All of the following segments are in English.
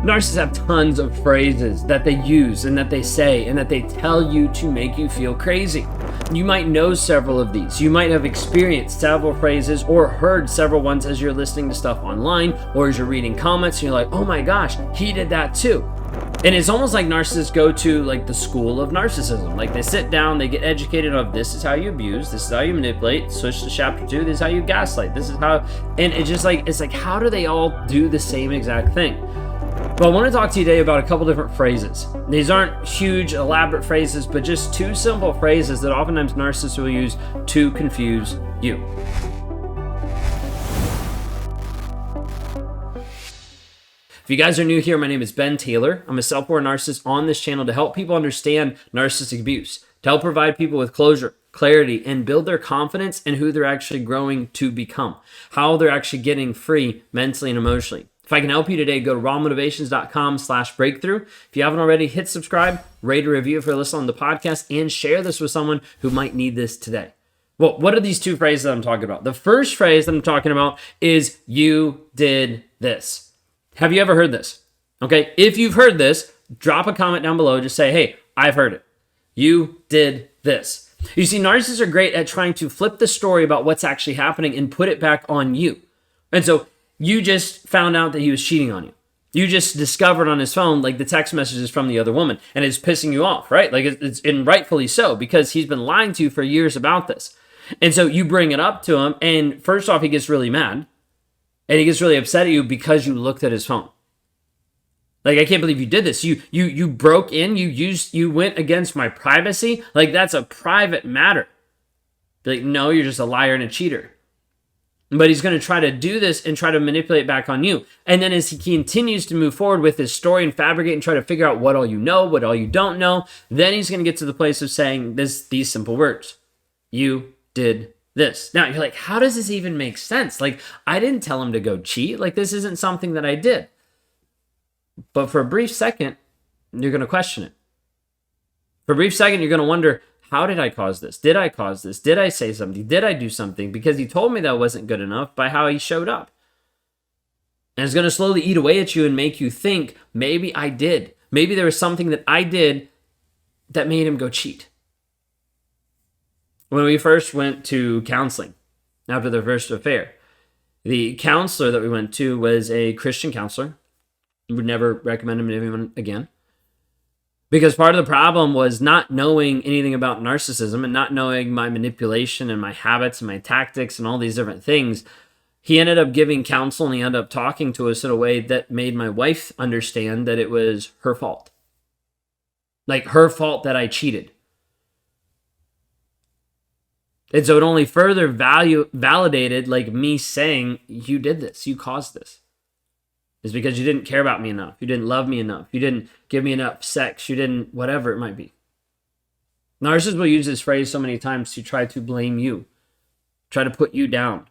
Narcissists have tons of phrases that they use and that they say and that they tell you to make you feel crazy. You might know several of these. You might have experienced several phrases or heard several ones as you're listening to stuff online or as you're reading comments and you're like, oh my gosh, he did that too. And it's almost like narcissists go to like the school of narcissism. Like they sit down, they get educated of this is how you abuse, this is how you manipulate, switch to chapter 2, this is how you gaslight, this is how, and it's like how do they all do the same exact thing? Well, I want to talk to you today about a couple different phrases. These aren't huge, elaborate phrases, but just two simple phrases that oftentimes narcissists will use to confuse you. If you guys are new here, my name is Ben Taylor. I'm a self-aware narcissist on this channel to help people understand narcissistic abuse, to help provide people with closure, clarity, and build their confidence in who they're actually growing to become, how they're actually getting free mentally and emotionally. If I can help you today, go to rawmotivations.com/breakthrough. If you haven't already, hit subscribe, rate a review if you're listening on the podcast, and share this with someone who might need this today. Well, what are these two phrases that I'm talking about? The first phrase that I'm talking about is you did this. Have you ever heard this? Okay, if you've heard this, drop a comment down below. Just say, hey, I've heard it. You did this. You see, narcissists are great at trying to flip the story about what's actually happening and put it back on you. And so you just found out that he was cheating on you. You just discovered on his phone, like the text messages from the other woman, and it's pissing you off, right? Like it's and rightfully so, because he's been lying to you for years about this. And so you bring it up to him, and first off, he gets really mad, and he gets really upset at you because you looked at his phone. Like, I can't believe you did this. You broke in, you went against my privacy. Like, that's a private matter. Like, no, you're just a liar and a cheater. But he's going to try to do this and try to manipulate back on you. And then as he continues to move forward with his story and fabricate and try to figure out what all you know, what all you don't know, then he's going to get to the place of saying these simple words. You did this. Now, you're like, how does this even make sense? Like, I didn't tell him to go cheat. Like, this isn't something that I did. But for a brief second, you're going to question it. For a brief second, you're going to wonder, how did I cause this? Did I cause this? Did I say something? Did I do something? Because he told me that wasn't good enough by how he showed up. And it's going to slowly eat away at you and make you think, maybe I did. Maybe there was something that I did that made him go cheat. When we first went to counseling after their first affair, the counselor that we went to was a Christian counselor. Would never recommend him to anyone again. Because part of the problem was not knowing anything about narcissism and not knowing my manipulation and my habits and my tactics and all these different things. He ended up giving counsel and he ended up talking to us in a way that made my wife understand that it was her fault. Like her fault that I cheated. And so it only further validated like me saying, you did this, you caused this. Is because you didn't care about me enough. You didn't love me enough. You didn't give me enough sex. You didn't, whatever it might be. Narcissists will use this phrase so many times to try to blame you, try to put you down,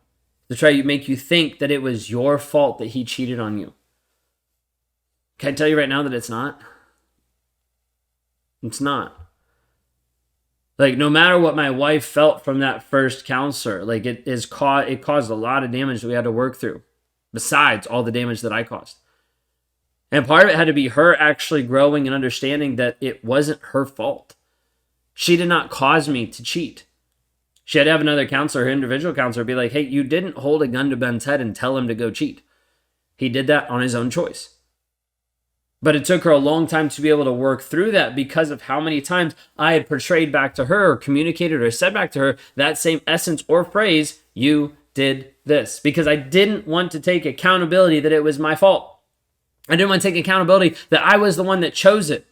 to try to make you think that it was your fault that he cheated on you. Can I tell you right now that it's not? It's not. Like, no matter what my wife felt from that first counselor, like it caused a lot of damage that we had to work through. Besides all the damage that I caused. And part of it had to be her actually growing and understanding that it wasn't her fault. She did not cause me to cheat. She had to have another counselor, her individual counselor, be like, hey, you didn't hold a gun to Ben's head and tell him to go cheat. He did that on his own choice. But it took her a long time to be able to work through that because of how many times I had portrayed back to her or communicated or said back to her that same essence or phrase, you did this, because I didn't want to take accountability that it was my fault. I didn't want to take accountability that I was the one that chose it.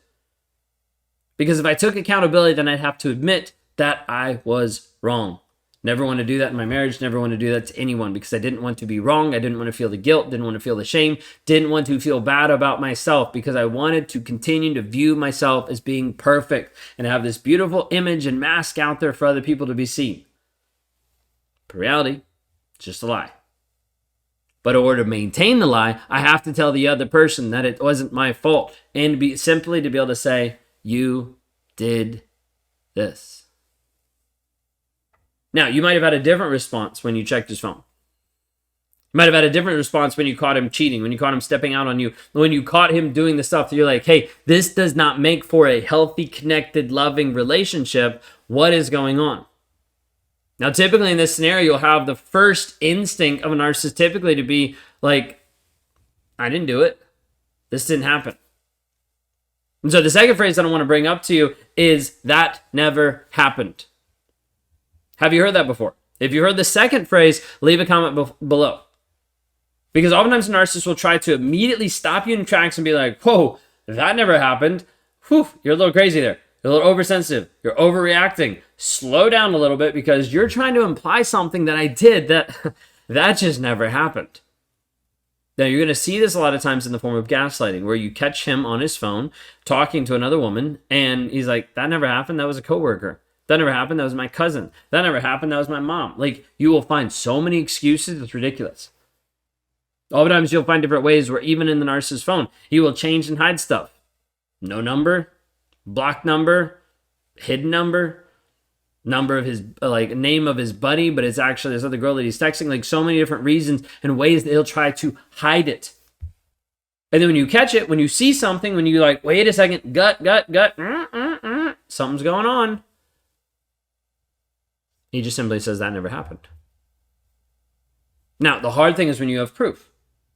Because if I took accountability, then I'd have to admit that I was wrong. Never want to do that in my marriage, never want to do that to anyone because I didn't want to be wrong. I didn't want to feel the guilt, didn't want to feel the shame, didn't want to feel bad about myself because I wanted to continue to view myself as being perfect and have this beautiful image and mask out there for other people to be seen. But reality, it's just a lie. But in order to maintain the lie, I have to tell the other person that it wasn't my fault. And simply to be able to say, you did this. Now, you might have had a different response when you checked his phone. You might have had a different response when you caught him cheating, when you caught him stepping out on you, when you caught him doing the stuff that you're like, hey, this does not make for a healthy, connected, loving relationship. What is going on? Now, typically in this scenario, you'll have the first instinct of a narcissist typically to be like, I didn't do it. This didn't happen. And so the second phrase that I want to bring up to you is that never happened. Have you heard that before? If you heard the second phrase, leave a comment below. Because oftentimes narcissists will try to immediately stop you in tracks and be like, whoa, that never happened. Whew, you're a little crazy there. You're a little oversensitive. You're overreacting. Slow down a little bit because you're trying to imply something that I did that just never happened. Now, you're going to see this a lot of times in the form of gaslighting, where you catch him on his phone talking to another woman, and he's like, that never happened. That was a coworker. That never happened. That was my cousin. That never happened. That was my mom. Like, you will find so many excuses. It's ridiculous. Oftentimes, you'll find different ways where even in the narcissist's phone, he will change and hide stuff. No number, blocked number, hidden number of his, like, name of his buddy, but it's actually this other girl that he's texting. Like, so many different reasons and ways that he'll try to hide it. And then when you catch it, when you see something, when you like, wait a second, gut, something's going on. He just simply says that never happened. Now, the hard thing is when you have proof,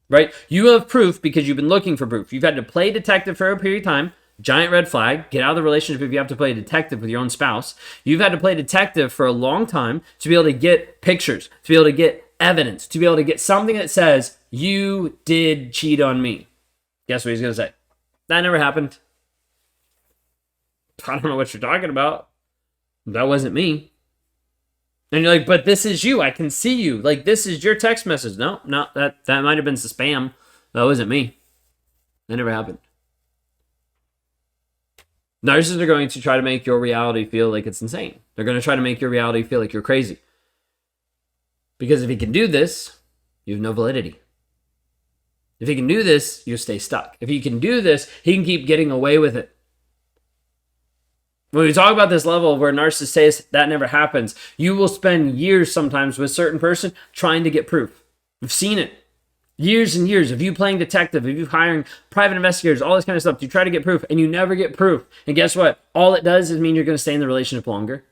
right? You have proof because you've been looking for proof. You've had to play detective for a period of time. Giant red flag. Get out of the relationship if you have to play detective with your own spouse. You've had to play detective for a long time to be able to get pictures, to be able to get evidence, to be able to get something that says, you did cheat on me. Guess what he's going to say? That never happened. I don't know what you're talking about. That wasn't me. And you're like, but this is you. I can see you. Like, this is your text message. No, that might have been some spam. That wasn't me. That never happened. Narcissists are going to try to make your reality feel like it's insane. They're going to try to make your reality feel like you're crazy. Because if he can do this, you have no validity. If he can do this, you stay stuck. If he can do this, he can keep getting away with it. When we talk about this level where narcissists say that never happens, you will spend years sometimes with a certain person trying to get proof. We've seen it. Years and years of you playing detective, of you hiring private investigators, all this kind of stuff. You try to get proof and you never get proof. And guess what? All it does is mean you're going to stay in the relationship longer.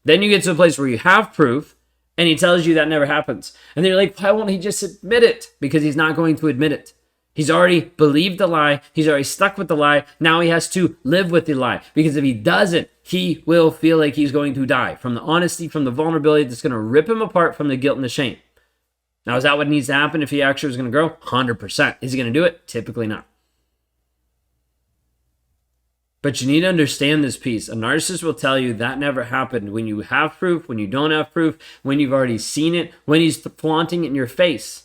Then you get to a place where you have proof and he tells you that never happens. And then you're like, why won't he just admit it? Because he's not going to admit it. He's already believed the lie. He's already stuck with the lie. Now he has to live with the lie. Because if he doesn't, he will feel like he's going to die from the honesty, from the vulnerability that's going to rip him apart from the guilt and the shame. Now, is that what needs to happen if he actually was going to grow? 100%. Is he going to do it? Typically not. But you need to understand this piece. A narcissist will tell you that never happened when you have proof, when you don't have proof, when you've already seen it, when he's flaunting it in your face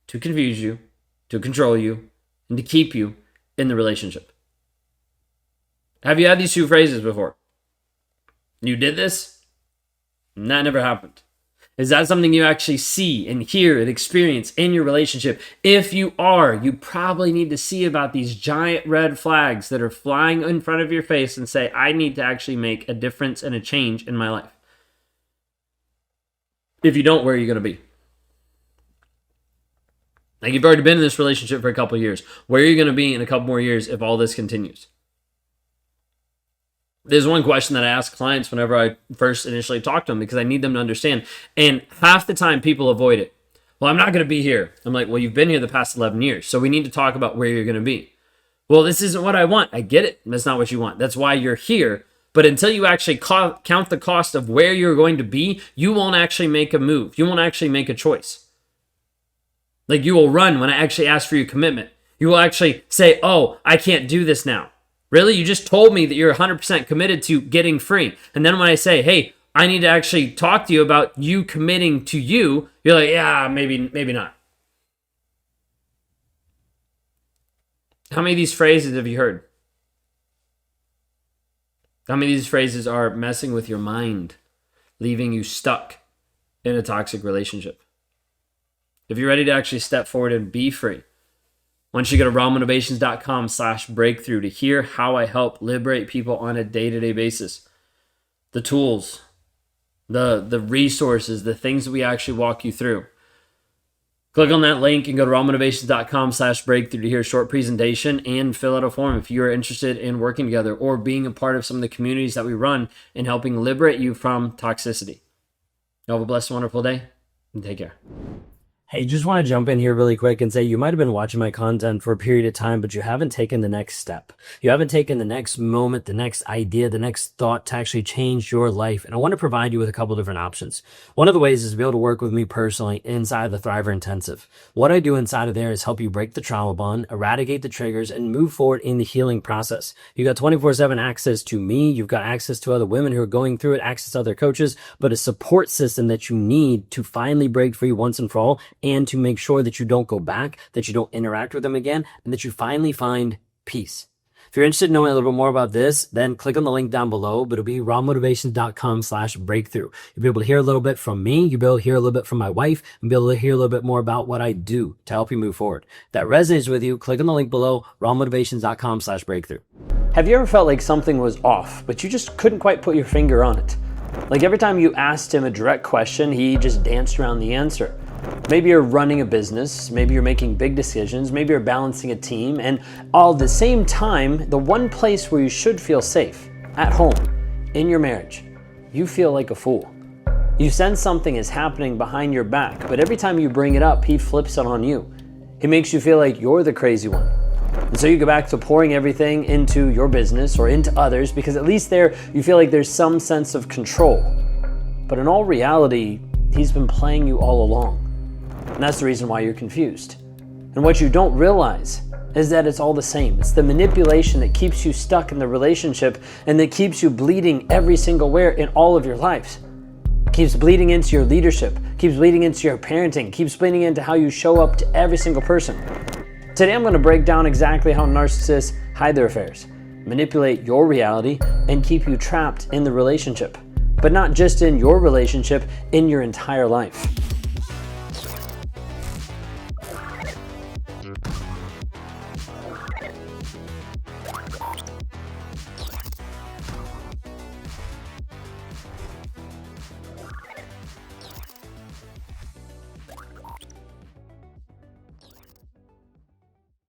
to confuse you, to control you, and to keep you in the relationship. Have you had these two phrases before? You did this, and that never happened. Is that something you actually see and hear and experience in your relationship? If you are, you probably need to see about these giant red flags that are flying in front of your face and say, I need to actually make a difference and a change in my life. If you don't, where are you going to be? Like, you've already been in this relationship for a couple of years. Where are you going to be in a couple more years if all this continues? There's one question that I ask clients whenever I first initially talk to them because I need them to understand. And half the time people avoid it. Well, I'm not going to be here. I'm like, well, you've been here the past 11 years. So we need to talk about where you're going to be. Well, this isn't what I want. I get it. That's not what you want. That's why you're here. But until you actually count the cost of where you're going to be, you won't actually make a move. You won't actually make a choice. Like, you will run when I actually ask for your commitment. You will actually say, oh, I can't do this now. Really? You just told me that you're 100% committed to getting free. And then when I say, hey, I need to actually talk to you about you committing to you, you're like, yeah, maybe not. How many of these phrases have you heard? How many of these phrases are messing with your mind, leaving you stuck in a toxic relationship? If you're ready to actually step forward and be free, once you go to rawmotivations.com/breakthrough to hear how I help liberate people on a day-to-day basis. The tools, the resources, the things that we actually walk you through Click on that link and go to rawmotivations.com/breakthrough to hear a short presentation and fill out a form if you are interested in working together or being a part of some of the communities that we run and helping liberate you from toxicity. You have a blessed, wonderful day, and take care. Hey, just want to jump in here really quick and say you might have been watching my content for a period of time, but you haven't taken the next step. You haven't taken the next moment, the next idea, the next thought to actually change your life. And I want to provide you with a couple different options. One of the ways is to be able to work with me personally inside of the Thriver Intensive. What I do inside of there is help you break the trauma bond, eradicate the triggers, and move forward in the healing process. You got 24/7 access to me. You've got access to other women who are going through it, access to other coaches, but a support system that you need to finally break free once and for all, and to make sure that you don't go back, that you don't interact with them again, and that you finally find peace. If you're interested in knowing a little bit more about this, then click on the link down below, but it'll be rawmotivations.com/breakthrough. You'll be able to hear a little bit from me. You'll be able to hear a little bit from my wife and be able to hear a little bit more about what I do to help you move forward. If that resonates with you, click on the link below, rawmotivations.com/breakthrough. Have you ever felt like something was off, but you just couldn't quite put your finger on it? Like every time you asked him a direct question, he just danced around the answer. Maybe you're running a business, maybe you're making big decisions, maybe you're balancing a team, and all at the same time, the one place where you should feel safe, at home, in your marriage, you feel like a fool. You sense something is happening behind your back, but every time you bring it up, he flips it on you. He makes you feel like you're the crazy one. And so you go back to pouring everything into your business or into others because at least there you feel like there's some sense of control. But in all reality, he's been playing you all along. And that's the reason why you're confused. And what you don't realize is that it's all the same. It's the manipulation that keeps you stuck in the relationship and that keeps you bleeding every single where in all of your lives. It keeps bleeding into your leadership, keeps bleeding into your parenting, keeps bleeding into how you show up to every single person. Today I'm going to break down exactly how narcissists hide their affairs, manipulate your reality, and keep you trapped in the relationship. But not just in your relationship, in your entire life.